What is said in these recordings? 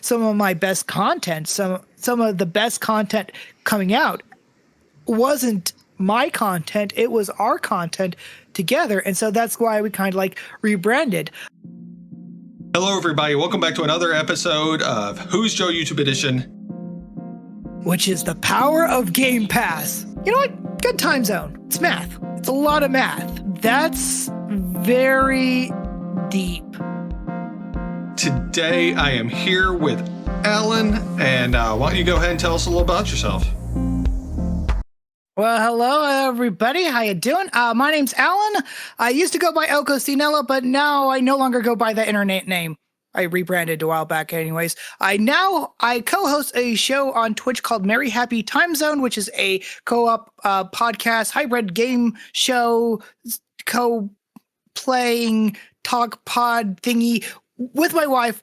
some of my best content, some of the best content coming out wasn't my content, it was our content together. And so that's why we kind of like rebranded. Hello, everybody. Welcome back to another episode of Who's Joe YouTube Edition, which is the power of Game Pass. You know what? Good time zone. It's math. It's a lot of math. That's very deep. Today, I am here with Alan, and why don't you go ahead and tell us a little about yourself? Well, hello, everybody. How you doing? My name's Alan. I used to go by Elko Cinella, but now I no longer go by that internet name. I rebranded a while back anyways. I co-host a show on Twitch called Merry Happy Timezone, which is a co-op podcast, hybrid game show, co-playing talk pod thingy with my wife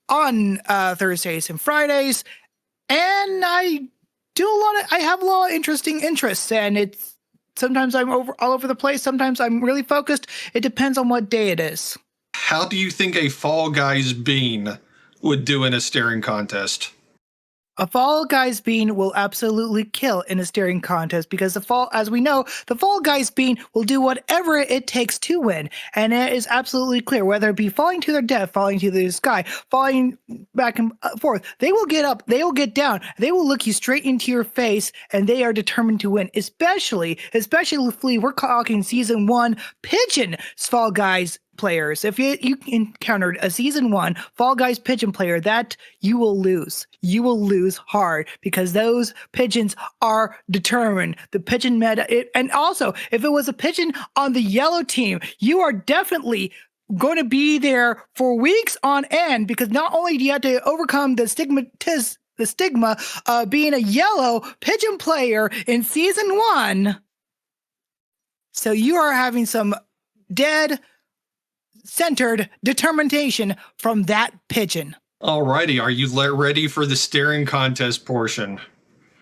on Thursdays and Fridays. And I have a lot of interesting interests, and it's sometimes I'm all over the place. Sometimes I'm really focused. It depends on what day it is. How do you think a Fall Guys bean would do in a staring contest? A Fall Guys bean will absolutely kill in a staring contest because as we know, the Fall Guys bean will do whatever it takes to win. And it is absolutely clear, whether it be falling to their death, falling to the sky, falling back and forth, they will get up, they will get down, they will look you straight into your face, and they are determined to win. Especially if we're talking season 1 pigeon Fall Guys players. If you encountered a season 1 Fall Guys pigeon player, that you will lose. You will lose hard because those pigeons are determined. The pigeon meta, and also if it was a pigeon on the yellow team, you are definitely going to be there for weeks on end, because not only do you have to overcome the stigma of being a yellow pigeon player in season 1, so you are having some centered determination from that pigeon. Alrighty, are you ready for the staring contest portion?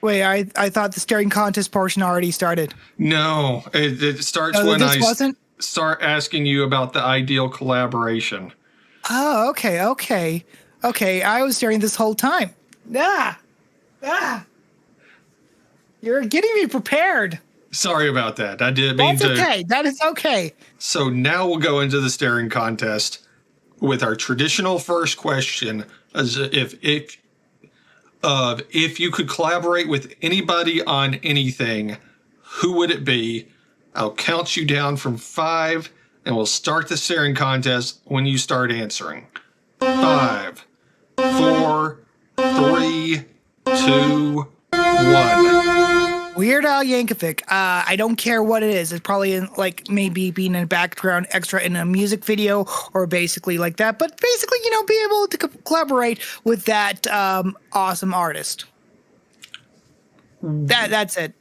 Wait, I thought the staring contest portion already started. No, it starts when I start asking you about the ideal collaboration. Oh, okay. I was staring this whole time. You're getting me prepared. Sorry about that. I didn't mean to. That's okay. That is okay. So now we'll go into the staring contest with our traditional first question: as if you could collaborate with anybody on anything, who would it be? I'll count you down from 5, and we'll start the staring contest when you start answering. 5, 4, 3, 2, 1. Weird Al Yankovic. I don't care what it is. It's probably maybe being a background extra in a music video or basically like that. But basically, be able to collaborate with that awesome artist. That's it.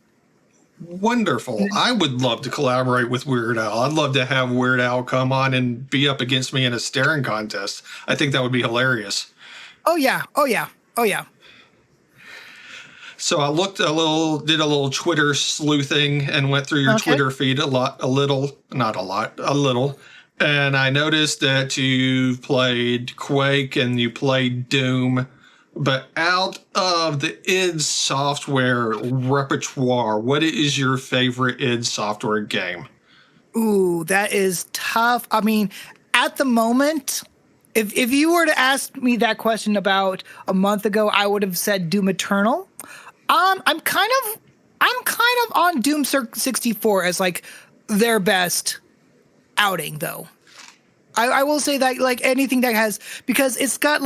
Wonderful. I would love to collaborate with Weird Al. I'd love to have Weird Al come on and be up against me in a staring contest. I think that would be hilarious. Oh yeah. So I did a little Twitter sleuthing and went through your Twitter feed a little. And I noticed that you played Quake and you played Doom. But out of the id Software repertoire, what is your favorite id Software game? Ooh, that is tough. I mean, at the moment, if you were to ask me that question about a month ago, I would have said Doom Eternal. I'm kind of on Doom 64 as their best outing, though. I will say that anything that has, because it's got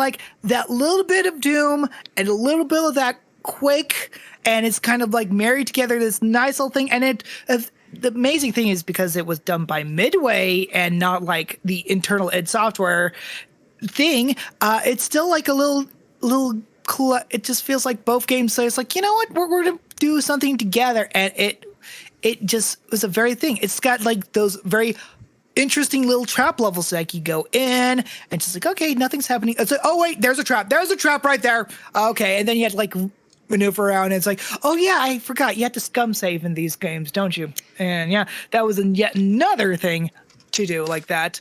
that little bit of Doom and a little bit of that Quake, and it's kind of married together, this nice little thing. And the amazing thing is, because it was done by Midway and not the internal id Software thing, it's still a little cool. It just feels like both games. So it's you know what, we're going to do something together, and it just was a very thing. It's got those very interesting little trap levels you go in, and just okay, nothing's happening. It's oh wait, there's a trap right there. Okay, and then you have to maneuver around, and it's oh yeah, I forgot you have to scum save in these games, don't you? And yeah, that was yet another thing to do like that.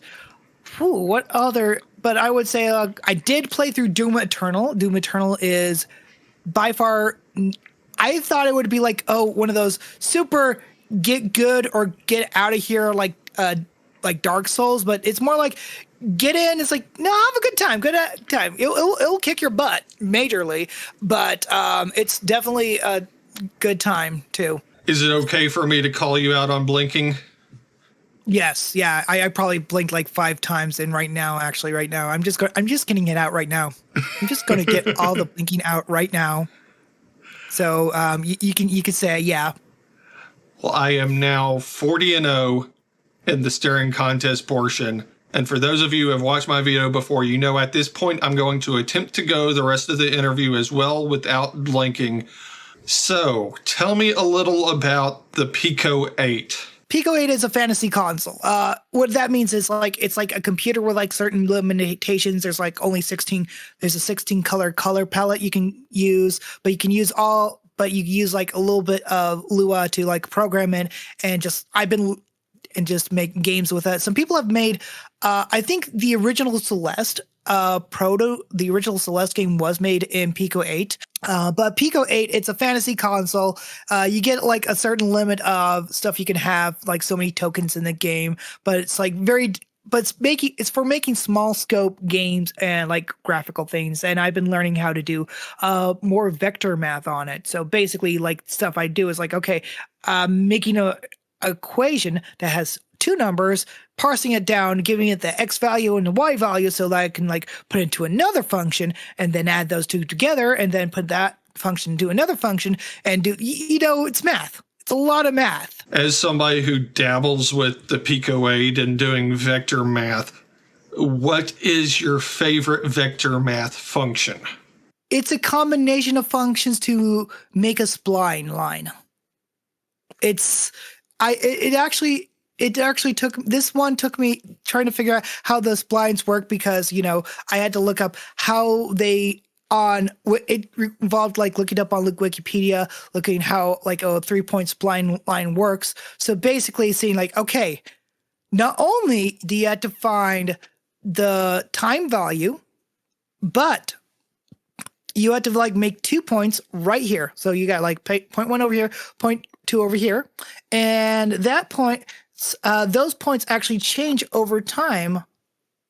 What other? But I would say I did play through Doom Eternal. Doom Eternal is by far. I thought it would be like one of those super get good or get out of here like Dark Souls, but it's more like get in. It's like no, have a good time, time. It'll kick your butt majorly, but it's definitely a good time too. Is it okay for me to call you out on blinking? Yes, yeah. I probably blinked like 5 times, and right now, I'm just getting it out right now. I'm just going to get all the blinking out right now. So you can say yeah. Well, I am now 40-0 in the staring contest portion. And for those of you who have watched my video before, you know at this point I'm going to attempt to go the rest of the interview as well without blinking. So tell me a little about the Pico 8. Pico 8 is a fantasy console. What that means is it's like a computer with like certain limitations. There's like only 16. There's a 16 color palette you can use, but you can use but you use like a little bit of Lua to like program it and just make games with it. Some people have made, I think the original Celeste the original Celeste game was made in Pico 8. But Pico 8, it's a fantasy console. You get like a certain limit of stuff you can have, like so many tokens in the game, but it's like it's for making small scope games and like graphical things. And I've been learning how to do more vector math on it. So basically like stuff I do is like, okay, making a equation that has 2 numbers, parsing it down, giving it the x value and the y value so that I can like put it into another function and then add those 2 together and then put that function into another function and do, it's math. It's a lot of math. As somebody who dabbles with the Pico 8 and doing vector math, what is your favorite vector math function? It's a combination of functions to make a spline line. It actually took me trying to figure out how the splines work because, I had to look up how it involved like looking up on Wikipedia, looking how like a 3-point spline line works. So basically seeing like, okay, not only do you have to find the time value, but you have to like make 2 points right here. So you got like point 1 over here, point 2 over here. And that point, those points actually change over time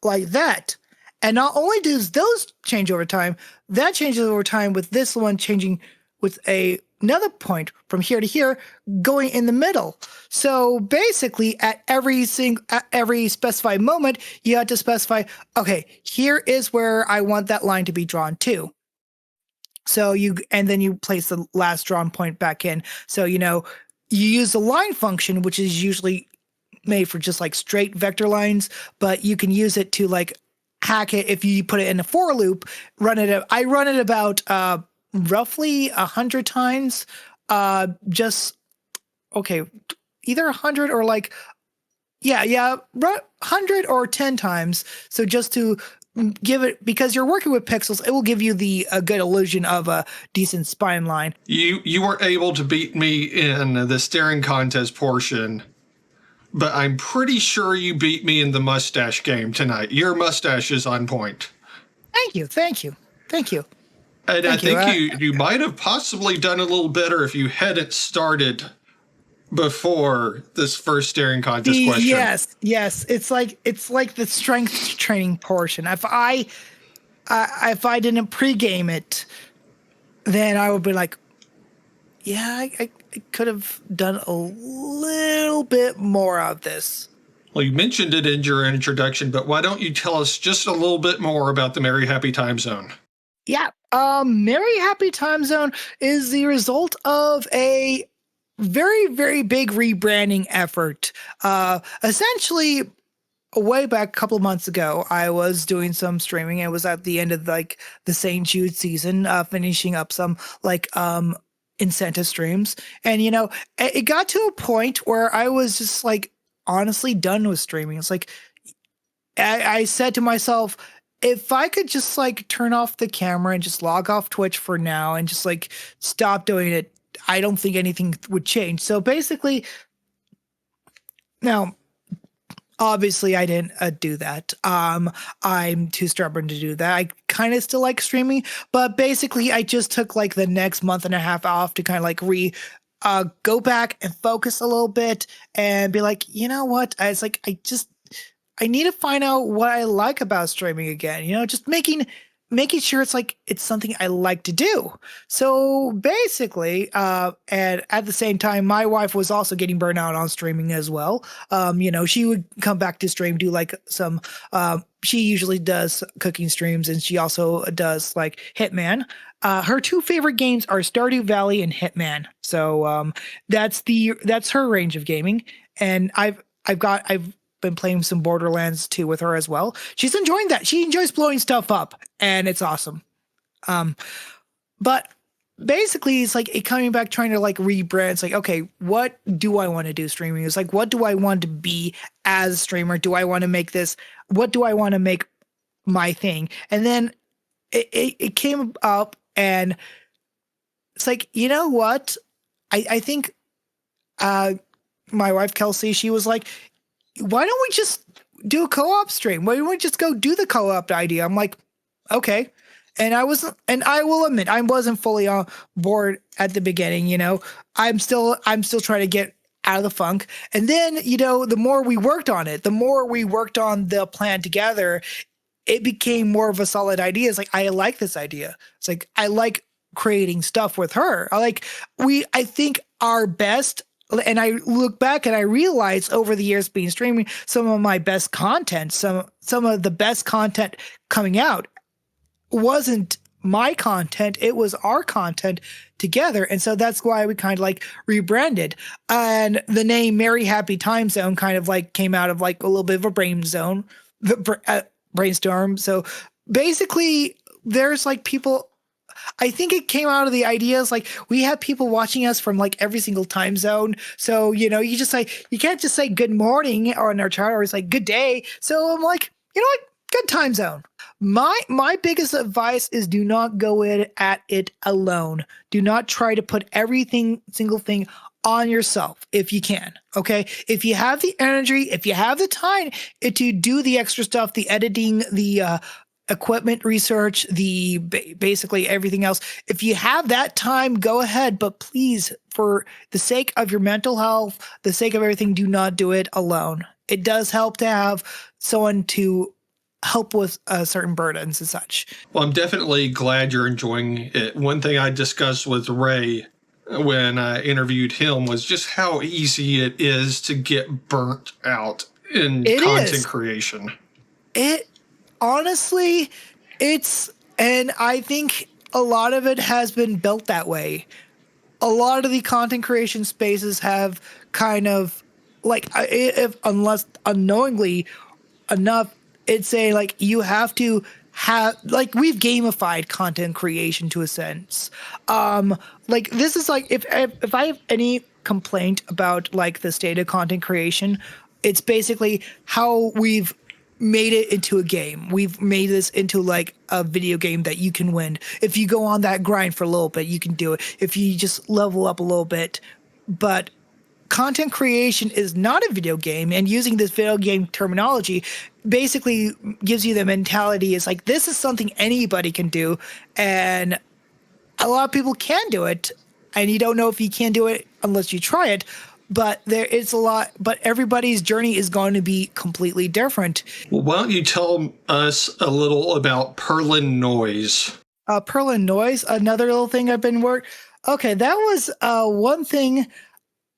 like that. And not only does those change over time, that changes over time with this one changing with another point from here to here going in the middle. So basically at every specified moment, you have to specify, okay, here is where I want that line to be drawn to. So then you place the last drawn point back in. So, you use the line function, which is usually made for just like straight vector lines, but you can use it to like hack it if you put it in a for loop. I run it about roughly 100 times. Either 100 or like 100 or 10 times. So just to give it, because you're working with pixels, it will give you a good illusion of a decent spine line. You were able to beat me in the staring contest portion, but I'm pretty sure you beat me in the mustache game tonight. Your mustache is on point. Thank you. And I think you might have possibly done a little better if you hadn't started before this first staring contest question. Yes. It's like the strength training portion. If I didn't pregame it, then I would be like, I could have done a little bit more of this. Well, you mentioned it in your introduction, but why don't you tell us just a little bit more about the Merry Happy Timezone? Yeah. Merry Happy Timezone is the result of a very, very big rebranding effort. Essentially, way back a couple of months ago, I was doing some streaming. It was at the end of like the St. Jude season, finishing up some like incentive streams. And, it got to a point where I was just like honestly done with streaming. It's like, I said to myself, if I could just like turn off the camera and just log off Twitch for now and just like stop doing it, I don't think anything would change. So basically, now Obviously, I didn't do that. I'm too stubborn to do that. I kind of still like streaming, but basically, I just took like the next month and a half off to kind of like go back and focus a little bit and be like, you know what? I need to find out what I like about streaming again. Just making sure it's like it's something I like to do. So basically, and at the same time, my wife was also getting burnt out on streaming as well. She would come back to stream, do like some. She usually does cooking streams, and she also does like Hitman. Her two favorite games are Stardew Valley and Hitman. So that's her range of gaming, and I've been playing some Borderlands 2 with her as well. She's enjoying that. She enjoys blowing stuff up, and it's awesome. But basically, it's like it coming back, trying to like rebrand. It's like, okay, what do I want to do streaming? It's like, what do I want to be as a streamer? Do I want to make this? What do I want to make my thing? And then it came up, and it's like, you know what? I think my wife Kelsey, she was like, why don't we just do a co-op stream? Why don't we just go do the co-op idea? I'm like, okay. And I will admit, I wasn't fully on board at the beginning. I'm still trying to get out of the funk. And then, the more we worked on it, the more we worked on the plan together, it became more of a solid idea. It's like, I like this idea. It's like, I like creating stuff with her. I think our best. And I look back and I realize over the years being streaming, some of my best content, some of the best content coming out wasn't my content. It was our content together. And so that's why we kind of like rebranded. And the name Merry Happy Timezone kind of like came out of like a little bit of a brainstorm. So basically there's like people, I think it came out of the ideas like we have people watching us from like every single time zone. So, you can't just say good morning on our chat, or it's like good day. So I'm like, you know what? Good time zone. My biggest advice is do not go in at it alone. Do not try to put single thing on yourself if you can. Okay. If you have the energy, if you have the time to do the extra stuff, the editing, the, equipment research, basically everything else. If you have that time, go ahead. But please, for the sake of your mental health, the sake of everything, do not do it alone. It does help to have someone to help with certain burdens and such. Well, I'm definitely glad you're enjoying it. One thing I discussed with Ray when I interviewed him was just how easy it is to get burnt out in content creation. Honestly, and I think a lot of it has been built that way. A lot of the content creation spaces have kind of like, unless unknowingly enough, it's like you have to have, like, we've gamified content creation to a sense. Like this is like, if I have any complaint about like the state of content creation, it's basically how we've made it into a game. We've made this into like a video game that you can win. If you go on that grind for a little bit, you can do it. If you just level up a little bit. But content creation is not a video game, and using this video game terminology basically gives you the mentality is like, this is something anybody can do, and a lot of people can do it, and you don't know if you can do it unless you try it. But there is a lot, but everybody's journey is going to be completely different. Well, why don't you tell us a little about Perlin Noise? Perlin Noise, another little thing I've been Okay, that was one thing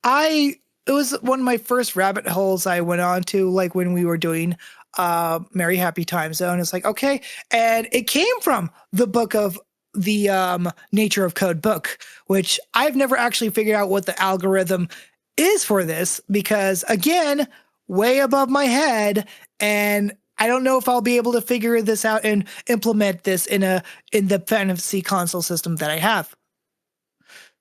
it was one of my first rabbit holes I went on to, like when we were doing Merry Happy Timezone. It's like, okay, and it came from the book of the Nature of Code book, which I've never actually figured out what the algorithm is for this, because again, way above my head, and I don't know if I'll be able to figure this out and implement this in the fantasy console system that I have.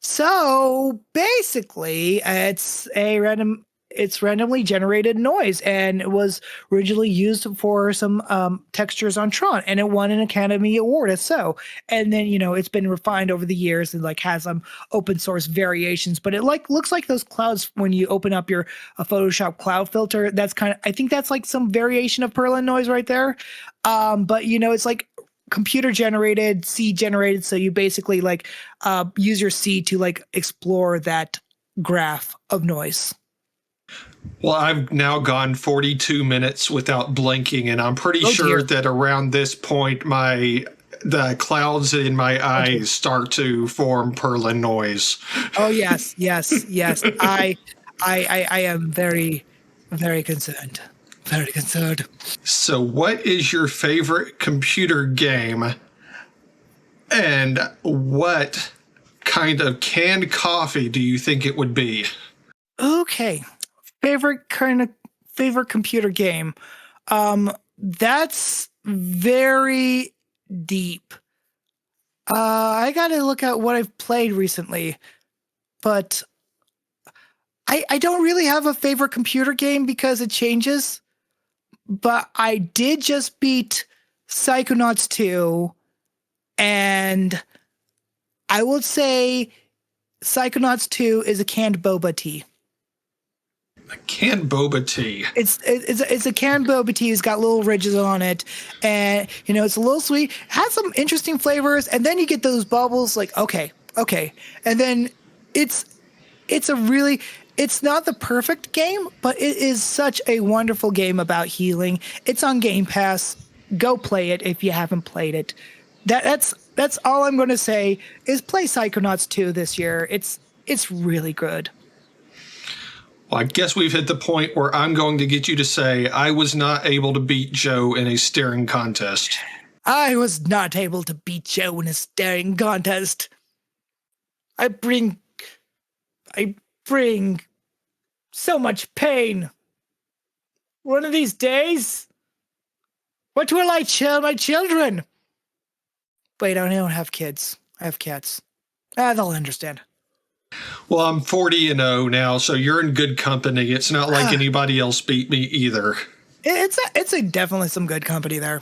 So basically, it's a random it's randomly generated noise, and it was originally used for some textures on Tron, and it won an Academy Award as so. And then it's been refined over the years and like has some open source variations, but it like looks like those clouds when you open up your Photoshop cloud filter. That's kind of, I think that's like some variation of Perlin noise right there. But it's like computer generated, C generated, so you basically like use your C to like explore that graph of noise. Well, I've now gone 42 minutes without blinking, and I'm pretty sure dear. that around this point, the clouds in my eyes start to form Perlin noise. Oh yes. I am very, very concerned. Very concerned. So, what is your favorite computer game, and what kind of canned coffee do you think it would be? Okay. Favorite computer game. That's very deep. I gotta look at what I've played recently, but I don't really have a favorite computer game because it changes. But I did just beat Psychonauts 2, and I would say Psychonauts 2 is a canned boba tea. A canned boba tea. It's a canned boba tea. It's got little ridges on it, and it's a little sweet. Has some interesting flavors, and then you get those bubbles. Like okay, and then it's not the perfect game, but it is such a wonderful game about healing. It's on Game Pass. Go play it if you haven't played it. That's all I'm going to say is play Psychonauts 2 this year. It's really good. Well, I guess we've hit the point where I'm going to get you to say I was not able to beat Joe in a staring contest. I was not able to beat Joe in a staring contest. I bring so much pain. One of these days, what will I tell my children? Wait, I don't have kids. I have cats. They'll understand. Well, I'm 40-0 now, so you're in good company. It's not like anybody else beat me either. It's definitely some good company there.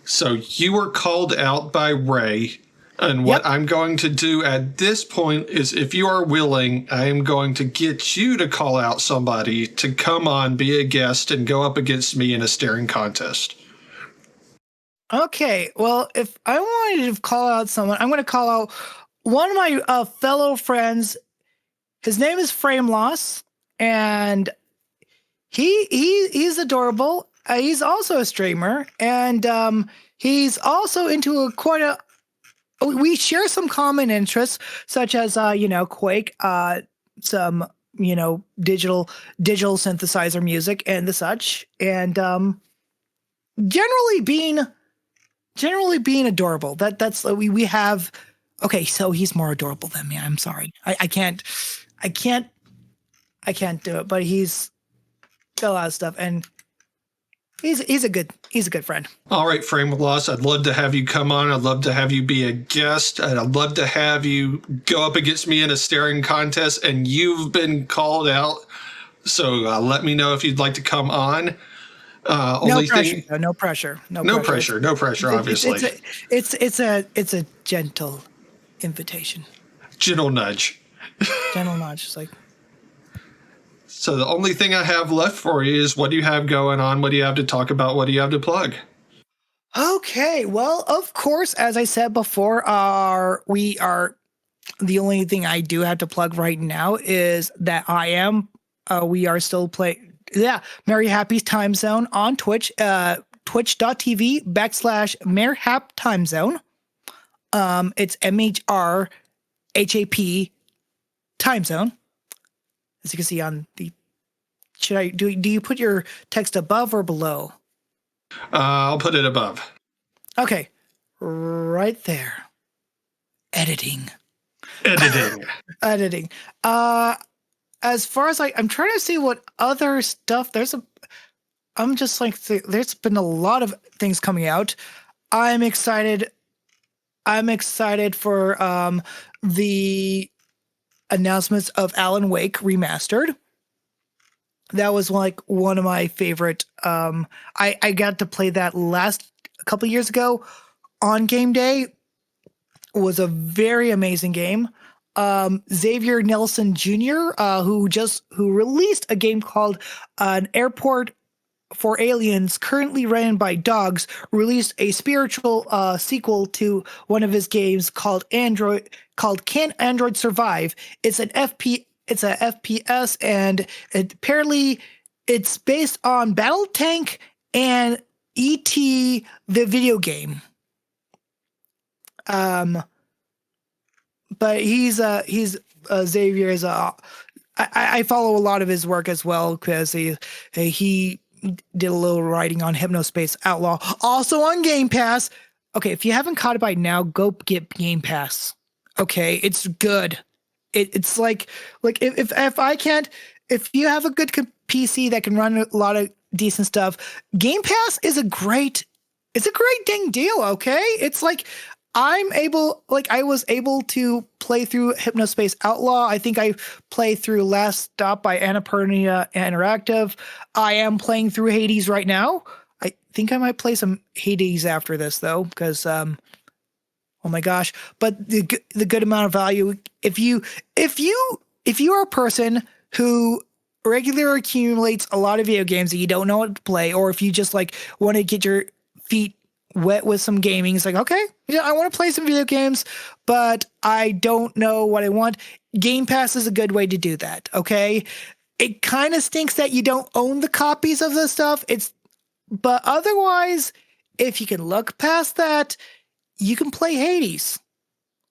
So you were called out by Ray, and what I'm going to do at this point is, if you are willing, I am going to get you to call out somebody to come on, be a guest, and go up against me in a staring contest. Okay, well, if I wanted to call out someone, I'm going to call out one of my fellow friends. His name is Frame Loss, and he's adorable. He's also a streamer, and he's also into we share some common interests, such as Quake, some digital synthesizer music and the such, and generally being adorable. That's we have. Okay, so he's more adorable than me. I'm sorry. I can't do it, but he's got a lot of stuff, and he's a good friend. All right, Frame of Loss, I'd love to have you come on. I'd love to have you be a guest, and I'd love to have you go up against me in a staring contest, and you've been called out. So let me know if you'd like to come on. No pressure, obviously. It's a gentle invitation. Gentle nudge. It's like. So the only thing I have left for you is, what do you have going on? What do you have to talk about? What do you have to plug? Okay, well, of course, as I said before, the only thing I do have to plug right now is that we are still playing, Merry Happy Timezone on Twitch, twitch.tv/Merry Happy Timezone. It's MHRHAP Timezone. As you can see on the, do you put your text above or below? I'll put it above. Okay, right there. Editing. Editing. As far as I'm trying to see what other stuff I'm just like, there's been a lot of things coming out. I'm excited for the announcements of Alan Wake Remastered. That was like one of my favorite. I got to play that last a couple years ago on game day. Was a very amazing game. Xavier Nelson Jr., who released a game called An Airport for Aliens, currently ran by dogs, released a spiritual sequel to one of his games called Can Android Survive? It's it's a FPS, and apparently it's based on Battle Tank and ET the video game. But Xavier is I follow a lot of his work as well because he did a little writing on Hypnospace Outlaw, also on Game Pass. Okay, if you haven't caught it by now, go get Game Pass. Okay, it's good. It's like if you have a good PC that can run a lot of decent stuff, Game Pass is a great dang deal. Okay, it's like I was able to play through Hypnospace Outlaw. I think I played through Last Stop by Annapurna Interactive. I am playing through Hades right now. I think I might play some Hades after this though, because oh my gosh! But the good amount of value. If you are a person who regularly accumulates a lot of video games that you don't know what to play, or if you just like want to get your feet wet with some gaming, it's like, okay, yeah, I want to play some video games, but I don't know what I want. Game Pass is a good way to do that. Okay, it kind of stinks that you don't own the copies of the stuff. But otherwise, if you can look past that, you can play Hades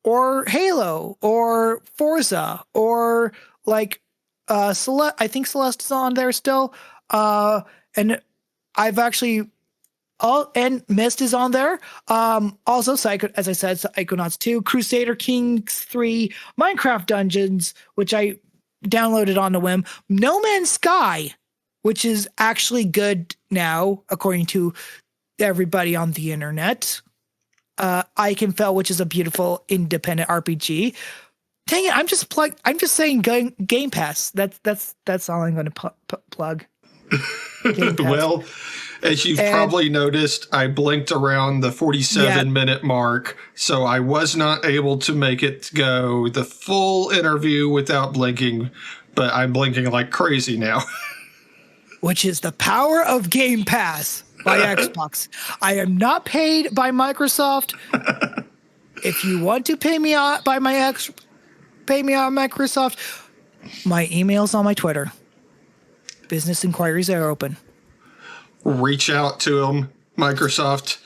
or Halo or Forza or like Celeste. I think Celeste is on there still. And I've actually and Myst is on there. Also as I said, Psychonauts 2, Crusader Kings 3, Minecraft Dungeons, which I downloaded on a whim, No Man's Sky, which is actually good now, according to everybody on the internet. Iconfell, which is a beautiful independent RPG. Dang it! I'm just saying Game Pass. That's all I'm going to plug. Well, as you've probably noticed, I blinked around the 47-minute mark, so I was not able to make it go the full interview without blinking, but I'm blinking like crazy now. Which is the power of Game Pass by Xbox. I am not paid by Microsoft. If you want to pay me on Microsoft, my email's on my Twitter. Business inquiries are open. Reach out to them, Microsoft,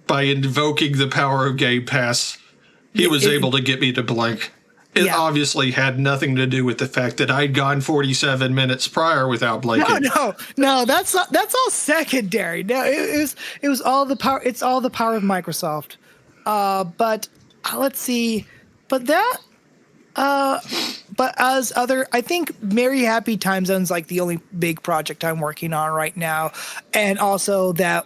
by invoking the power of Game Pass. He was able to get me to blink. It obviously had nothing to do with the fact that I'd gone 47 minutes prior without blinking. No, that's all secondary. No, it was all the power. It's all the power of Microsoft. But let's see. But I think Merry Happy Timezone's like the only big project I'm working on right now, and also that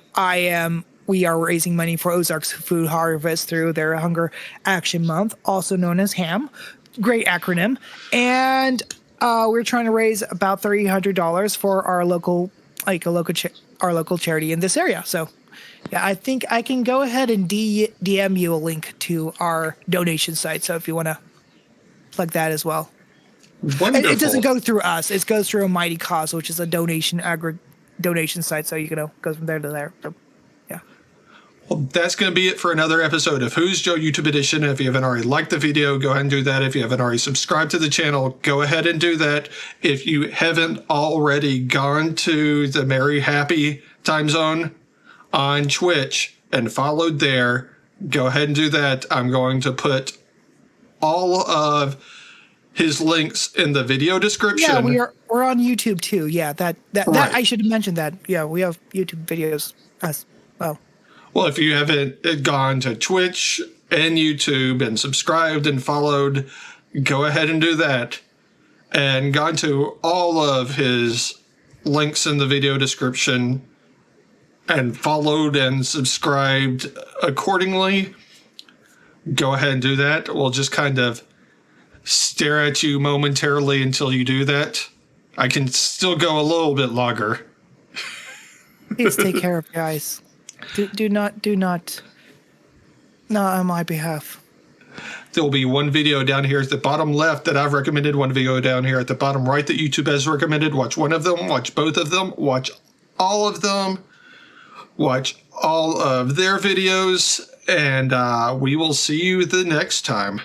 we are raising money for Ozark's Food Harvest through their Hunger Action Month, also known as HAM. Great acronym. And we're trying to raise about $300 for our local charity in this area. So, yeah, I think I can go ahead and DM you a link to our donation site. So if you want to plug that as well. Wonderful. It doesn't go through us. It goes through a Mighty Cause, which is a donation site. So you can go from there to there. So, yeah. Well, that's going to be it for another episode of Who's Joe YouTube Edition. If you haven't already liked the video, go ahead and do that. If you haven't already subscribed to the channel, go ahead and do that. If you haven't already gone to the Merry Happy Timezone on Twitch and followed there, go ahead and do that. I'm going to put all of his links in the video description. Yeah, we're on YouTube too. Yeah, that I should have mentioned that. Yeah, we have YouTube videos as well. Well, if you haven't gone to Twitch and YouTube and subscribed and followed, go ahead and do that. And gone to all of his links in the video description and followed and subscribed accordingly, go ahead and do that. We'll just kind of stare at you momentarily until you do that. I can still go a little bit longer. Please take care of your eyes. Do not. Not on my behalf. There will be one video down here at the bottom left that I've recommended, one video down here at the bottom right that YouTube has recommended. Watch one of them, watch both of them, watch all of them, watch all of their videos, and we will see you the next time.